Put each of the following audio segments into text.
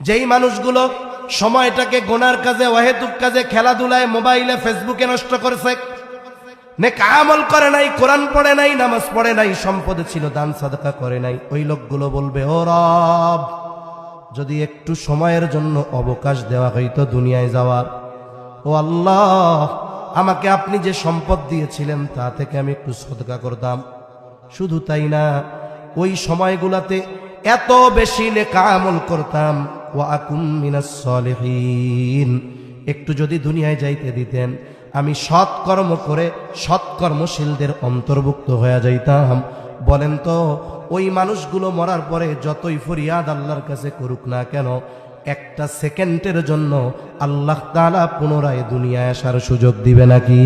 যেই মানুষগুলো সময়টাকে গোনার কাজে, অহেতুক কাজে, খেলাধুলায়, মোবাইলে, ফেসবুকে নষ্ট করেছে, নেক আমল করে নাই, কোরআন পড়ে নাই, নামাজ পড়ে নাই, সম্পদে ছিল দান সাদকা করে নাই, ওই লোকগুলো বলবে, ও রব, যদি একটু সময়ের জন্য অবকাশ দেওয়া হইতো দুনিয়ায় যাওয়ার, ও আল্লাহ, আমাকে আপনি যে সম্পদ দিয়েছিলেন তা থেকে আমি একটু সদকা করতাম। শুধু তাই না, ওই সময়গুলাতে এত বেশি নেক আমল করতাম, ওয়া আকুম মিনাস সলিহিন, একটু যদি দুনিয়ায় যাইতে দিতেন আমি সৎকর্ম করে সৎকর্মশীলদের অন্তর্ভুক্ত হয়ে যাইতাম। বলেন তো, ওই মানুষগুলো মরার পরে যতই ফরিয়াদ আল্লাহর কাছে করুক না কেন, একটা সেকেন্ডের জন্য আল্লাহ তাআলা পুনরায় দুনিয়ায় আসার সুযোগ দিবে নাকি?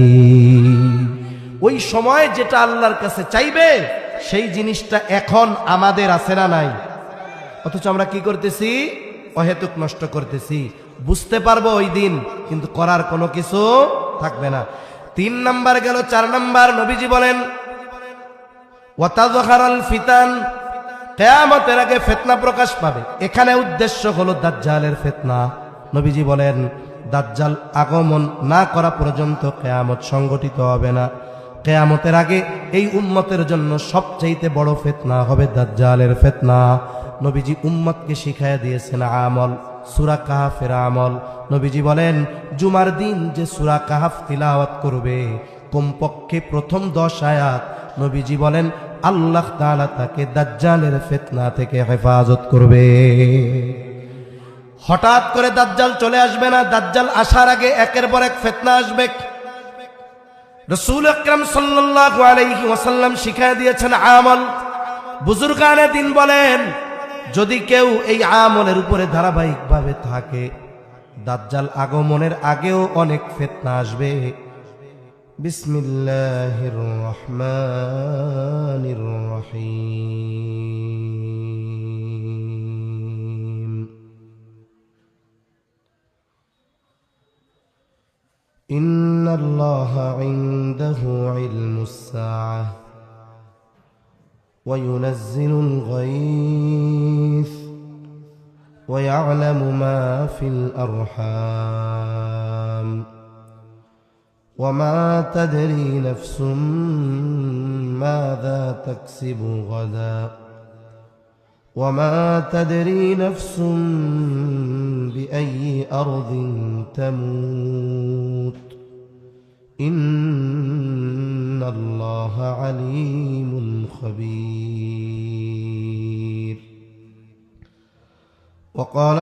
ওই সময় যেটা আল্লাহর কাছে চাইবে সেই জিনিসটা এখন আমাদের আছে না নাই? অথচ আমরা কি করতেছি? অহেতুক নষ্ট করতেছি। বুঝতে পারবো ওই দিন, কিন্তু করার কোনো কিছু থাকবে না। 3 নাম্বার গেল। 4 নাম্বার, নবীজি বলেন ওয়াতাযহারাল ফিতান, কিয়ামতের আগে ফিতনা প্রকাশ পাবে। এখানে উদ্দেশ্য হলো দাজ্জালের ফিতনা। নবীজি বলেন দাজ্জাল আগমন না করা পর্যন্ত কিয়ামত সংগঠিত হবে না। কিয়ামতের আগে এই উম্মতের জন্য সবচেয়ে বড় ফিতনা হবে দাজ্জালের ফিতনা। নবীজি উম্মতকে শিখায়া দিয়েছেন আমল, সূরা কাহফের আমল। নবীজি বলেন জুমার দিন যে সূরা কাহফ তিলাওয়াত করবে, কমপক্ষে প্রথম 10 আয়াত, নবীজি বলেন আল্লাহ তাআলা তাকে দাজ্জালের ফিতনা থেকে হেফাজত করবে। হঠাৎ করে দাজ্জাল চলে আসবে না। দাজ্জাল আসার আগে একের পর এক ফিতনা আসবে। রাসূল আকরাম সাল্লাল্লাহু আলাইহি ওয়াসাল্লাম শিখায় দিয়েছেন আমল। বুজুর্গানে দিন বলেন যদি কেউ এই আমলের উপরে ধারাবাহিকভাবে থাকে, দাজ্জাল আগমনের আগেও অনেক ফিতনা আসবে। বিসমিল্লাহির রহমানির রহিম। ইন্নাল্লাহা ইনদাহু ইলমুস সাআহ ওয়া ইউনাজ্জিলুল গায়থ ওয়া ইয়া'লামু মা ফিল আরহাম ওয়া মা তাদরি নাফসুম মাযা তাকসিবু গাদা ওয়া মা তাদরি নাফসুম বিআইয়ি আরদিন তামুত ইন্নাল্লাহা আলীমুন খাবীর।